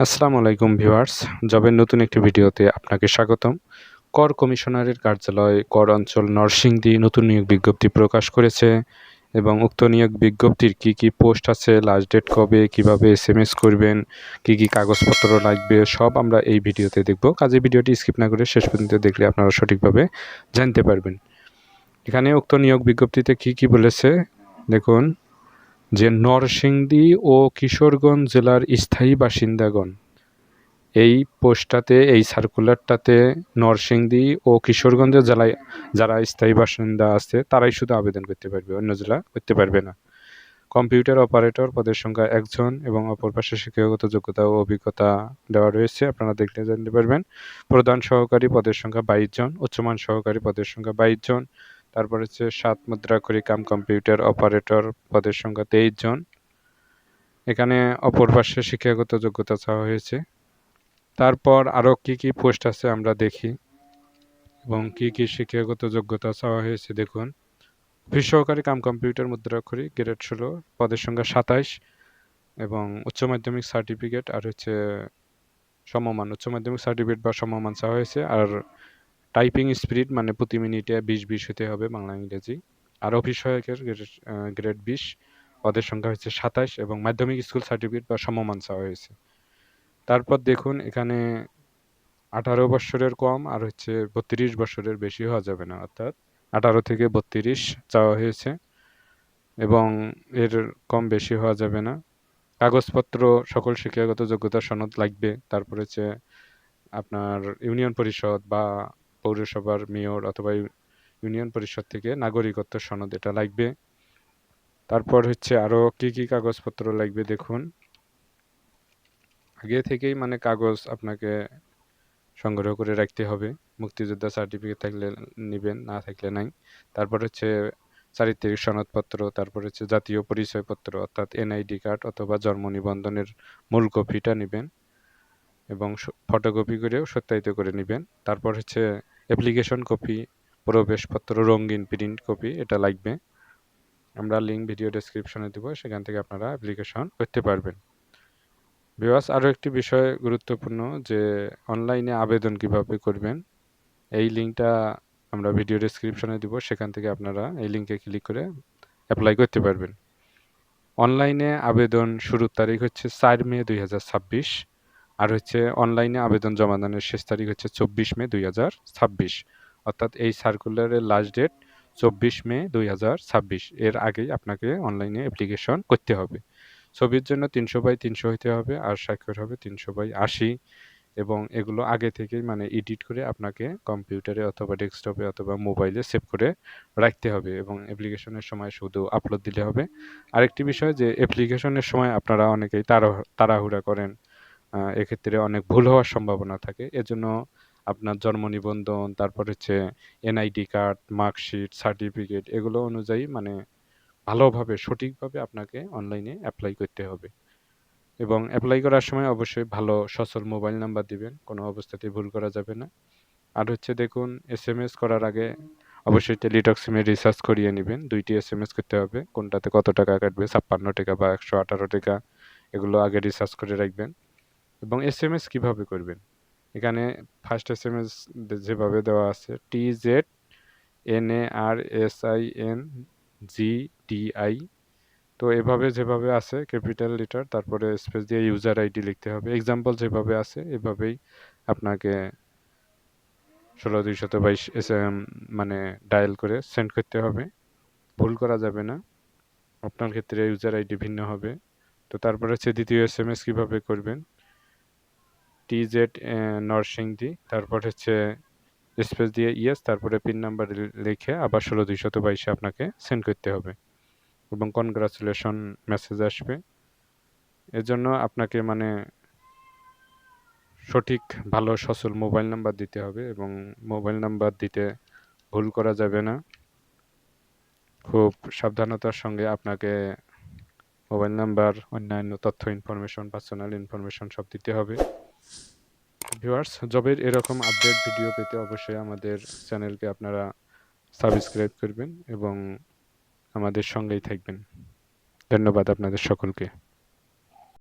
আসসালামু আলাইকুম ভিউয়ার্স, জবের নতুন একটি ভিডিওতে আপনাকে স্বাগতম। কর কমিশনারের কার্যালয় কর অঞ্চল নরসিংদী নতুন নিয়োগ বিজ্ঞপ্তি প্রকাশ করেছে এবং উক্ত নিয়োগ বিজ্ঞপ্তির কি পোস্ট আছে, লাস্ট ডেট কবে, কিভাবে এসএমএস করবেন, কি কাগজপত্র লাগবে সব আমরা এই ভিডিওতে দেখব। কাজে ভিডিওটি স্কিপ না করে শেষ পর্যন্ত দেখলে আপনারা সঠিকভাবে জানতে পারবেন। এখানে উক্ত নিয়োগ বিজ্ঞপ্তিতে কি বলেছে দেখুন, যে নরসিংদী ও কিশোরগঞ্জ জেলার স্থায়ী বাসিন্দাগণ এই পোস্টটাতে, এই সার্কুলারটাতে নরসিংদী ও কিশোরগঞ্জের জেলায় যারা স্থায়ী বাসিন্দা আছে তারাই শুধু আবেদন করতে পারবে, অন্য জেলা করতে পারবে না। কম্পিউটার অপারেটর পদের সংখ্যা 1 জন এবং অপর পাশে শিক্ষাগত যোগ্যতা ও অভিজ্ঞতা দেওয়া রয়েছে, আপনারা দেখলে জানতে পারবেন। প্রধান সহকারী পদের সংখ্যা 22 জন, উচ্চমান সহকারী পদের সংখ্যা 22 জন, তারপর হচ্ছে 7 মুদ্রাক্ষরিক কম্পিউটার অপারেটর পদের সংখ্যা 23 জন। এখানে অপর পাশে শিক্ষাগত যোগ্যতা চাওয়া হয়েছে। তারপর আরও কি পোস্ট আছে আমরা দেখি এবং কি শিক্ষাগত যোগ্যতা চাওয়া হয়েছে দেখুন। অফিস সহকারী কম্পিউটার মুদ্রাক্ষরিক গ্রেড 16 পদের সংখ্যা 27 এবং উচ্চ মাধ্যমিক সার্টিফিকেট আর হচ্ছে সমমান উচ্চ মাধ্যমিক সার্টিফিকেট বা সমমান চাওয়া হয়েছে। আর টাইপিং স্পিড মানে প্রতি মিনিটে 20 হতে হবে বাংলা ইংরেজি। আর অফিস সহায়কের গ্রেড 20 পদের সংখ্যা হচ্ছে 27 এবং মাধ্যমিক স্কুল সার্টিফিকেট বা সমমান চাওয়া হয়েছে। তারপর দেখুন এখানে 18 বছরের কম আর হচ্ছে 32 বছরের বেশি হওয়া যাবে না, অর্থাৎ 18 থেকে 32 চাওয়া হয়েছে এবং এর কম বেশি হওয়া যাবে না। কাগজপত্র সকল শিক্ষাগত যোগ্যতা সনদ লাগবে। তারপর হচ্ছে আপনার ইউনিয়ন পরিষদ বা পৌরসভার মেয়র অথবা ইউনিয়ন পরিষদ থেকে নাগরিকত্ব সনদ এটা লাগবে। তারপর হচ্ছে আরও কি কাগজপত্র লাগবে দেখুন। আগে থেকেই মানে কাগজ আপনাকে সংগ্রহ করে রাখতে হবে। মুক্তিযোদ্ধা সার্টিফিকেট থাকলে নেবেন, না থাকলে নাই। তারপর হচ্ছে চারিত্রিক সনদপত্র, তারপর হচ্ছে জাতীয় পরিচয়পত্র অর্থাৎ এনআইডি কার্ড অথবা জন্ম নিবন্ধনের মূল কপিটা নেবেন এবং ফটোকপি করেও সত্যায়িত করে নেবেন। তারপর হচ্ছে অ্যাপ্লিকেশন কপি, প্রবেশপত্র রঙিন প্রিন্ট কপি এটা লাগবে। আমরা লিঙ্ক ভিডিও ডেসক্রিপশনে দেব, সেখান থেকে আপনারা অ্যাপ্লিকেশন করতে পারবেন। ভিউয়ার্স, আরও একটি বিষয় গুরুত্বপূর্ণ যে অনলাইনে আবেদন কিভাবে করবেন, এই লিঙ্কটা আমরা ভিডিও ডেসক্রিপশনে দিব, সেখান থেকে আপনারা এই লিঙ্কে ক্লিক করে অ্যাপ্লাই করতে পারবেন। অনলাইনে আবেদন শুরুর তারিখ হচ্ছে 4 মে 2026 আর হচ্ছে অনলাইনে আবেদন জমাদানের শেষ তারিখ হচ্ছে 24 মে 2026, অর্থাৎ এই সার্কুলারের লাস্ট ডেট 24 মে 2026। এর আগেই আপনাকে অনলাইনে অ্যাপ্লিকেশন করতে হবে। ছবির জন্য 300x300 হতে হবে আর স্বাক্ষর হবে 300x80 এবং এগুলো আগে থেকেই মানে এডিট করে আপনাকে কম্পিউটারে অথবা ডেস্কটপে অথবা মোবাইলে সেভ করে রাখতে হবে এবং অ্যাপ্লিকেশনের সময় শুধু আপলোড দিলে হবে। আরেকটি বিষয় যে অ্যাপ্লিকেশনের সময় আপনারা অনেকেই তাড়াহুড়া করেন, এক্ষেত্রে অনেক ভুল হওয়ার সম্ভাবনা থাকে। এজন্য আপনার জন্ম নিবন্ধন, তারপর হচ্ছে এনআইডি কার্ড, মার্কশিট, সার্টিফিকেট এগুলো অনুযায়ী মানে ভালোভাবে সঠিকভাবে আপনাকে অনলাইনে অ্যাপ্লাই করতে হবে এবং অ্যাপ্লাই করার সময় অবশ্যই ভালো সচল মোবাইল নাম্বার দিবেন, কোনো অবস্থাতেই ভুল করা যাবে না। আর হচ্ছে দেখুন, এসএমএস করার আগে অবশ্যই টেলিটক সিমে রিচার্জ করিয়ে নেবেন। 2টি এসএমএস করতে হবে, কোনটাতে কত টাকা কাটবে, 56 টাকা বা 118 টাকা, এগুলো আগে রিচার্জ করে রাখবেন। এবং এসএমএস কিভাবে করবেন, এখানে ফার্স্ট এসএমএস যেভাবে দেওয়া আছে TZNARSINGDI, তো এভাবে যেভাবে আছে ক্যাপিটাল লেটার তারপরে স্পেস দিয়ে ইউজার আইডি লিখতে হবে। এক্সাম্পল যেভাবে আছে এভাবেই আপনাকে 16222 মানে ডায়াল করে সেন্ড করতে হবে, ভুল করা যাবে না। আপনার ক্ষেত্রে ইউজার আইডি ভিন্ন হবে। তো তারপরে হচ্ছে দ্বিতীয় এসএমএস কিভাবে করবেন, TZ নরসিংদী, তারপর হচ্ছে স্পেস দিয়ে ইয়েস, তারপরে পিন নাম্বার লিখে আবার 16222 আপনাকে সেন্ড করতে হবে এবং কনগ্রাচুলেশন মেসেজ আসবে। এজন্য আপনাকে মানে সঠিক ভালো সচল মোবাইল নাম্বার দিতে হবে এবং মোবাইল নাম্বার দিতে ভুল করা যাবে না। খুব সাবধানতার সঙ্গে আপনাকে মোবাইল নাম্বার, অন্যান্য তথ্য ইনফরমেশন, পার্সোনাল ইনফরমেশন সব দিতে হবে। ভিউয়ার্স, জবের এরকম আপডেট ভিডিও পেতে অবশ্যই আমাদের চ্যানেলকে আপনারা সাবস্ক্রাইব করবেন এবং আমাদের সঙ্গেই থাকবেন। ধন্যবাদ আপনাদের সকলকে।